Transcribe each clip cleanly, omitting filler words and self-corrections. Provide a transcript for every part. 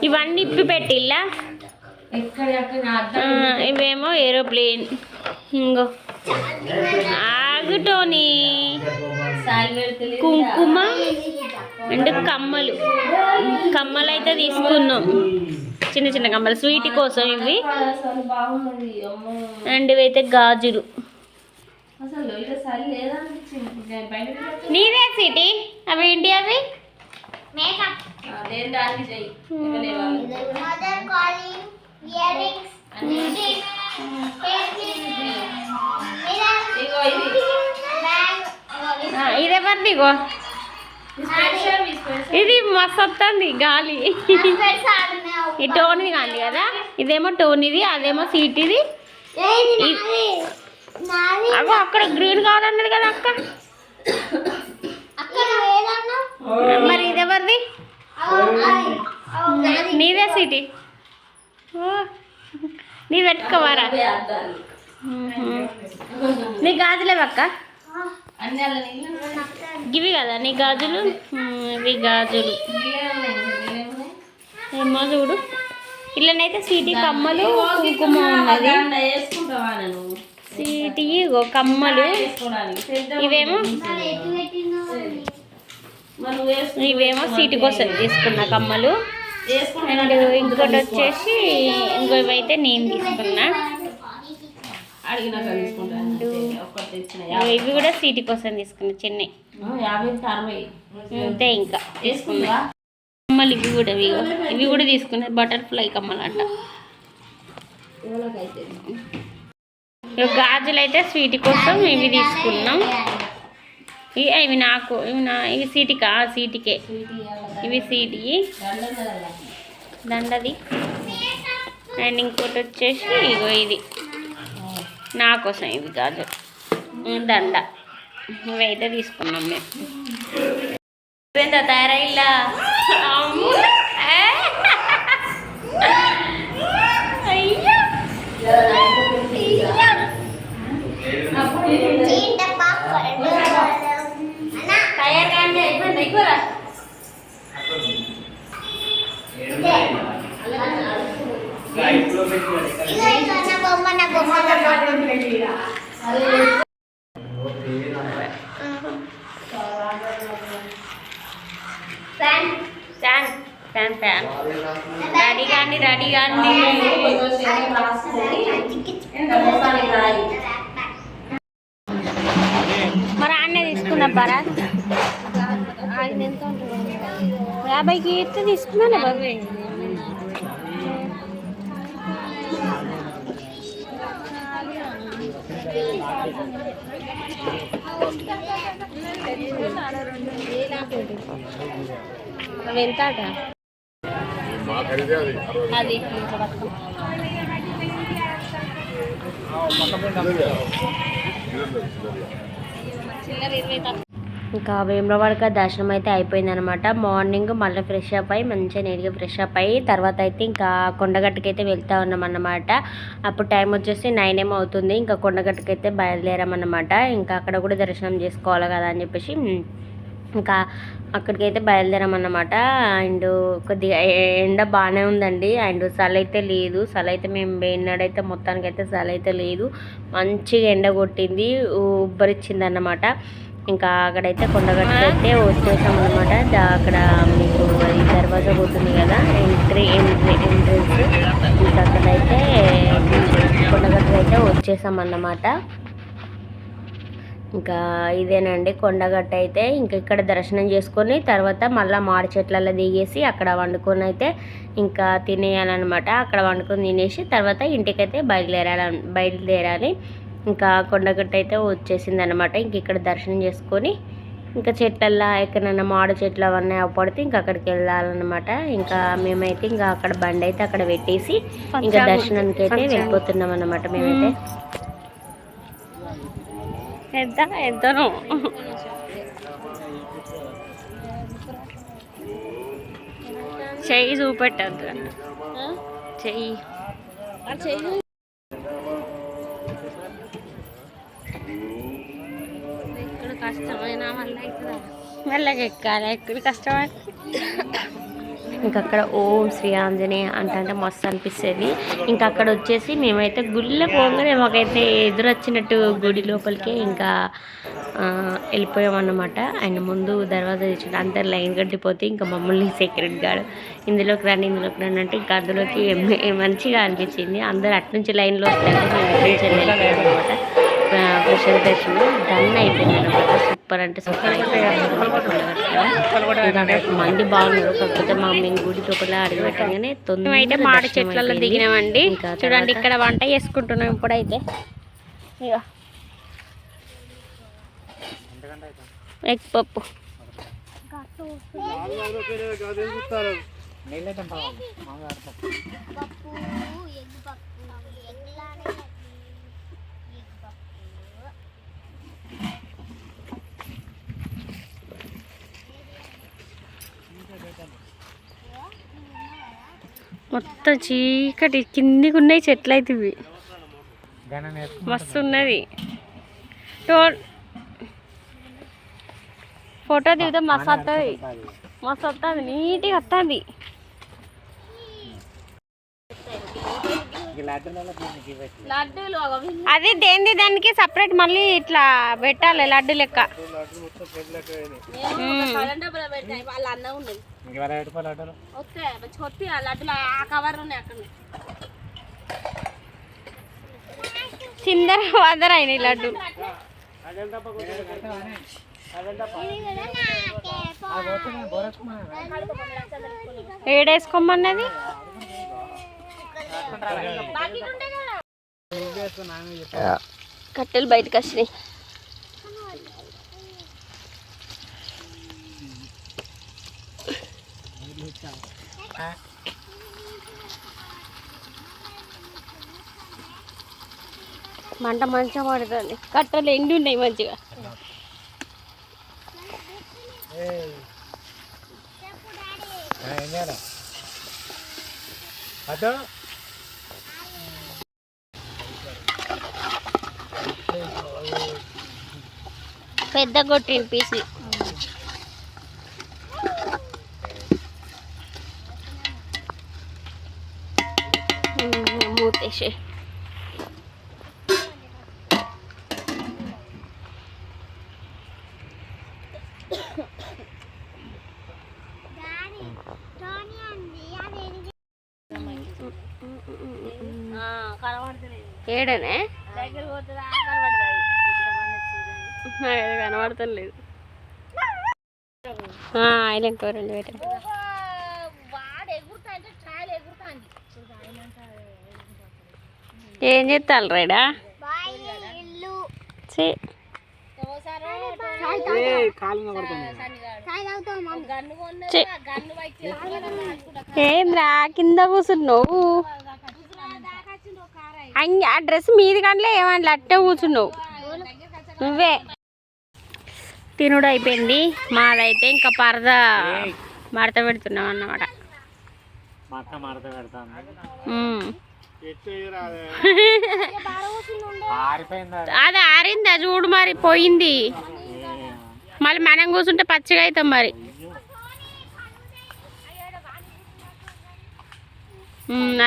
ఇవన్నీ ఇప్పి పెట్టిల్లా. ఇవేమో ఏరోప్లేన్. ఇంగో ఆగుటోని కుంకుమ అండ్ కమ్మలు. కమ్మలు అయితే తీసుకున్నాం, చిన్న చిన్న కమ్మలు స్వీట్ కోసం ఇవి. అండ్ ఇవైతే గాజులు. నీదే సిటీ. అవి ఏంటి అవి? ఇదేమన్నా ఇగో ఇది మస్తు వస్తుంది గాలి. ఈ టోన్ది కాదు కదా, ఇదేమో టోనీది, అదేమో సీటీది. అగో అక్కడ గ్రీన్ కావాలన్నది కదా అక్క. మరి ఇదెవరిది? నీదే సిటీ. నీ పెట్టుకోవారా? నీ గాజులేవక్క? ఇవి కదా నీ గాజులు. ఇవి గాజులు ఏమో చూడు. ఇళ్ళనైతే సీటీ కమ్మలు కుంకుమ ఉన్నది. సీటీ కమ్మలు. ఇవేమో సీటీ కోసం తీసుకున్న కమ్మలు. అండ్ ఇంకోటి వచ్చేసి ఇంకో ఇవైతే నేను తీసుకున్నా. ఇవి కూడా సీటీ కోసం తీసుకున్నా చిన్నవి. అంతే ఇంకా తీసుకున్నా కమ్మలు. ఇవి కూడా తీసుకున్నా బటర్ఫ్లై కమ్మలు అంట. గాజులు అయితే స్వీట్ కోసం ఇవి తీసుకున్నాం. ఇవి నాకు ఇవి సీటీకా? సీటీకే ఇవి. సీటీ దండది. అండ్ ఇంకోటి వచ్చేసి ఇగో ఇది నా కోసం. ఇవి గాజు దండ. ఇవైతే తీసుకున్నాం మేము. ఎంత తయారైలా రెడీ కానీ మరి అన్నే తీసుకున్నా పరా 50కి ఎత్తే తీసుకున్నాను బాబు. అవి ఎంత అది ఇంకా వేములవాడ దర్శనం అయితే అయిపోయిందనమాట. మార్నింగ్ మళ్ళీ ఫ్రెష్ అప్ అయ్యి మంచిగా నీట్గా ఫ్రెష్ అప్ అయ్యి తర్వాత అయితే ఇంకా కొండగట్టుకి అయితే వెళ్తూ ఉన్నాం అన్నమాట. అప్పుడు టైం వచ్చేసి 9 ఏమో అవుతుంది. ఇంకా కొండగట్టుకి అయితే బయలుదేరామన్నమాట. ఇంకా అక్కడ కూడా దర్శనం చేసుకోవాలి కదా అని చెప్పేసి ఇంకా అక్కడికైతే బయలుదేరామన్నమాట. అండ్ కొద్దిగా ఎండ బాగానే ఉందండి. అండ్ చలి అయితే లేదు. చలి అయితే మేము పోయినాడైతే మొత్తానికైతే చలి అయితే లేదు. మంచిగా ఎండ కొట్టింది, ఉబ్బరిచ్చింది అన్నమాట. ఇంకా అక్కడైతే కొండగట్టు అయితే వచ్చేసాం అనమాట. అక్కడ మీకు ఈ దర్వాజా పోతుంది కదా, ఎంట్రెన్స్. ఇంకా అక్కడైతే కొండగట్టు అయితే వచ్చేసాం అన్నమాట. ఇంకా ఇదేనండి కొండగట్టు అయితే. ఇంకా ఇక్కడ దర్శనం చేసుకొని తర్వాత మళ్ళీ మాడి చెట్లలో దిగేసి అక్కడ వండుకొని అయితే ఇంకా తినేయాలన్నమాట. అక్కడ వండుకొని తినేసి తర్వాత ఇంటికైతే బయలుదేరాలి. ఇంకా కొండగట్టు అయితే వచ్చేసింది అనమాట. ఇంక ఇక్కడ దర్శనం చేసుకొని ఇంకా చెట్లల్లో ఎక్కడైనా మాడి చెట్లు అవన్నీ అవపడితే ఇంకా అక్కడికి వెళ్ళాలన్నమాట. ఇంకా మేమైతే ఇంకా అక్కడ బండి అయితే అక్కడ పెట్టేసి ఇంకా దర్శనానికి అయితే వెళ్ళిపోతున్నాం అన్నమాట. మేమైతే ఎంతనో చెయ్యి చూపెట్టద్దు, చెయ్యి ఇక్కడ కష్టమైన వల్ల అవుతుందా. మెల్లగా ఎక్కాలి, ఎక్కువ కష్టం. ఇంకా అక్కడ ఓం శ్రీ ఆంజనేయ అంటే మస్తు అనిపిస్తుంది. ఇంకా అక్కడ వచ్చేసి మేమైతే గుళ్ళో పోగానే మాకైతే ఎదురొచ్చినట్టు గుడి లోపలికి ఇంకా వెళ్ళిపోయామన్నమాట. ఆయన ముందు దర్వాజా తెచ్చి అందరు లైన్ కట్టిపోతే ఇంకా మమ్మల్ని సెక్యూరిటీ గార్డ్ ఇందులోకి రండి అంటే ఇంకా అందులోకి మంచిగా అనిపించింది. అందరు అట్నుంచి లైన్లో వస్తారంటే మేము అట్నుంచి వెళ్ళిపోయామన్నమాట. ప్రశాంత్ దర్శనం డన్ అయిపోయింది అనమాట. సూపర్ అంటే సూపర్ అయిపోయింది. మంది బాగున్నారు, కాకపోతే మా మేము గుడి లోపల అడిగి పెట్టగానే తొందర అయితే మాడి చెట్లలో దిగినామండి. చూడండి ఇక్కడ వంట చేసుకుంటున్నాం ఇప్పుడైతే. ఇక ఎగ్ పప్పు మొత్తం చీకటి, కిందికి ఉన్నాయి చెట్లు అయితే ఇవి మస్తు ఉన్నది. ఫోటో దిగితే మస్తు వస్తుంది, మస్తు వస్తుంది, నీట్గా వస్తుంది. అది దేంది దానికి సపరేట్ మళ్ళీ ఇట్లా పెట్టాలి లడ్డు లెక్క. చిందర వాదర అయినాయి లడ్డు. ఏడేసుకోమన్నది కట్టెలు బయటకు వచ్చినాయి. మంట మంచిగా పడుతుంది, కట్టెలు ఎండి ఉన్నాయి మంచిగా. పెద్ద కొట్టిన పీసి మూతేసి ఏడనే కనబడతలేదు. ఆయన ఇంకో 2 పెట్టండి. ఏం చేస్తాను రైడా ఏంద్రా కింద కూర్చున్నావు? ఆ డ్రెస్ మీది కంటే ఏమన్నా అట్టే కూర్చున్నావు నువ్వే. తినుడు అయిపోయింది మాదైతే, ఇంకా మడత పెడుతున్నాం అన్నమాట. అది ఆరిందా చూడు, మరి పోయింది. మళ్ళీ మనం కూర్చుంటే పచ్చిగా అవుతాం మరి.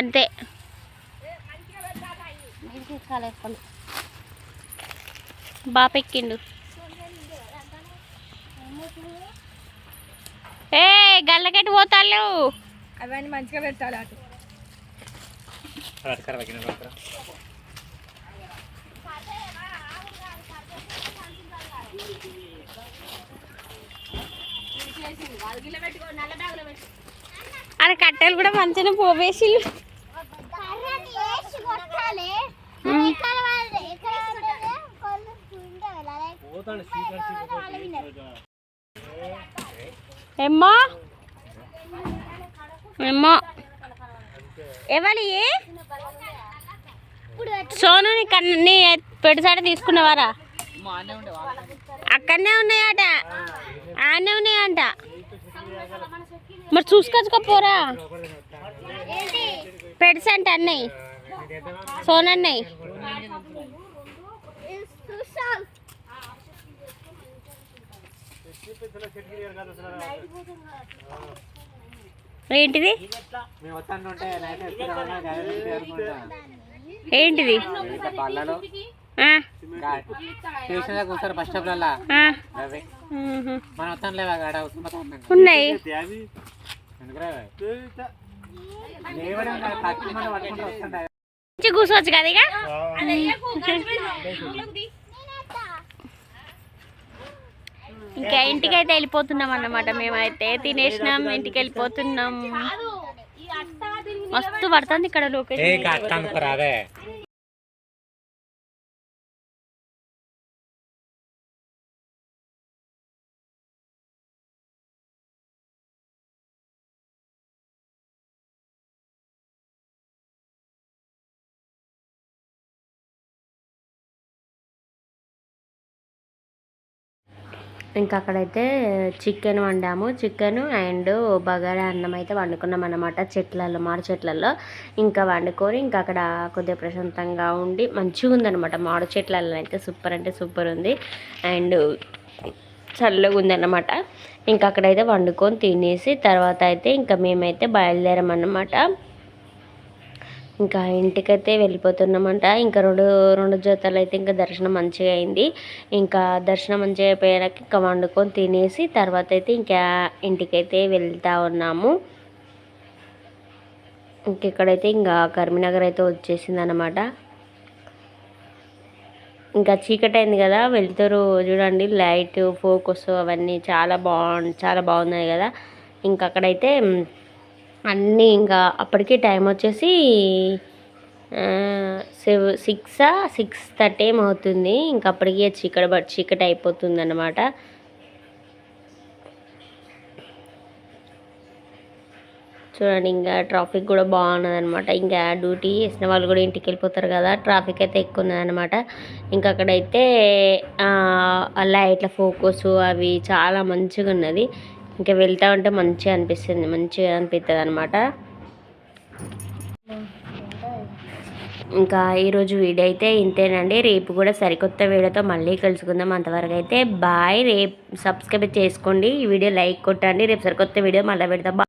అంతే. బాపెక్కిండు. ఏ గల్లకెట్టి పోతాళ్ళు అవన్నీ మంచిగా పెట్టాలి. అటు అక్కడ కట్టెలు కూడా మంచిగా పోవేసి ఏమ్మో ఏమ్మో ఎవరి సోను నీ పెట్టుసాట తీసుకున్నావారా? అక్కడనే ఉన్నాయట, ఆడనే ఉన్నాయంట. మరి చూసుకొచ్చుకోపోరా. పెడ్స్ అంటే అన్నయ్య సోనన్నయ్య. ఏంటిది ఏంటిది బస్ స్టాప్ ఉన్నాయి కూర్చోవచ్చు కదా ఇక ఇంకా ఇంటికి అయితే వెళ్ళిపోతున్నాం అన్నమాట. మేమైతే తినేసినాం, ఇంటికి వెళ్ళిపోతున్నాం. మస్తు పడుతుంది ఇక్కడ లొకేషన్. ఇంకా అక్కడైతే చికెన్ వండాము. చికెన్ అండ్ బగారా అన్నం అయితే వండుకున్నాం అన్నమాట. చెట్లలో మామిడి చెట్లలో ఇంకా వండుకొని ఇంకా అక్కడ కొద్దిగా ప్రశాంతంగా ఉండి మంచిగా ఉందన్నమాట. మామిడి చెట్లలో అయితే సూపర్ అంటే సూపర్ ఉంది అండ్ చల్లగా ఉందన్నమాట. ఇంకా అక్కడైతే వండుకొని తినేసి తర్వాత అయితే ఇంకా మేమైతే బయలుదేరామన్నమాట. ఇంకా ఇంటికైతే వెళ్ళిపోతున్నామంట. ఇంకా రెండు జతలు అయితే ఇంకా దర్శనం మంచిగా అయింది. ఇంకా దర్శనం మంచిగా అయిపోయాక ఇంకా వండుకొని తినేసి తర్వాత అయితే ఇంకా ఇంటికైతే వెళ్తూ ఉన్నాము. ఇంకెక్కడైతే ఇంకా కరీంనగర్ అయితే వచ్చేసింది అనమాట. ఇంకా చీకటి అయింది కదా, వెళ్తారు చూడండి, లైట్ ఫోకస్ అవన్నీ చాలా బాగున్నాయి కదా. ఇంకా అక్కడైతే అన్నీ ఇంకా అప్పటికే టైం వచ్చేసి 6:30 ఏమవుతుంది. ఇంకా అప్పటికే చీకటి అయిపోతుంది అన్నమాట. చూడండి ఇంకా ట్రాఫిక్ కూడా బాగున్నది అనమాట. ఇంకా డ్యూటీ చేసిన వాళ్ళు కూడా ఇంటికి వెళ్ళిపోతారు కదా, ట్రాఫిక్ అయితే ఎక్కువ ఉన్నదనమాట. ఇంకా అక్కడైతే లైట్ల ఫోకస్ అవి చాలా మంచిగా ఉన్నది. ఇంకా వెళ్తా ఉంటే మంచిగా అనిపిస్తుంది అనమాట. ఇంకా ఈరోజు వీడియో అయితే ఇంతేనండి. రేపు కూడా సరికొత్త వీడియోతో మళ్ళీ కలుసుకుందాం. అంతవరకు అయితే బాయ్. రేపు సబ్స్క్రైబ్ చేసుకోండి, ఈ వీడియో లైక్ కొట్టండి. రేపు సరికొత్త వీడియో మళ్ళీ పెడతాం.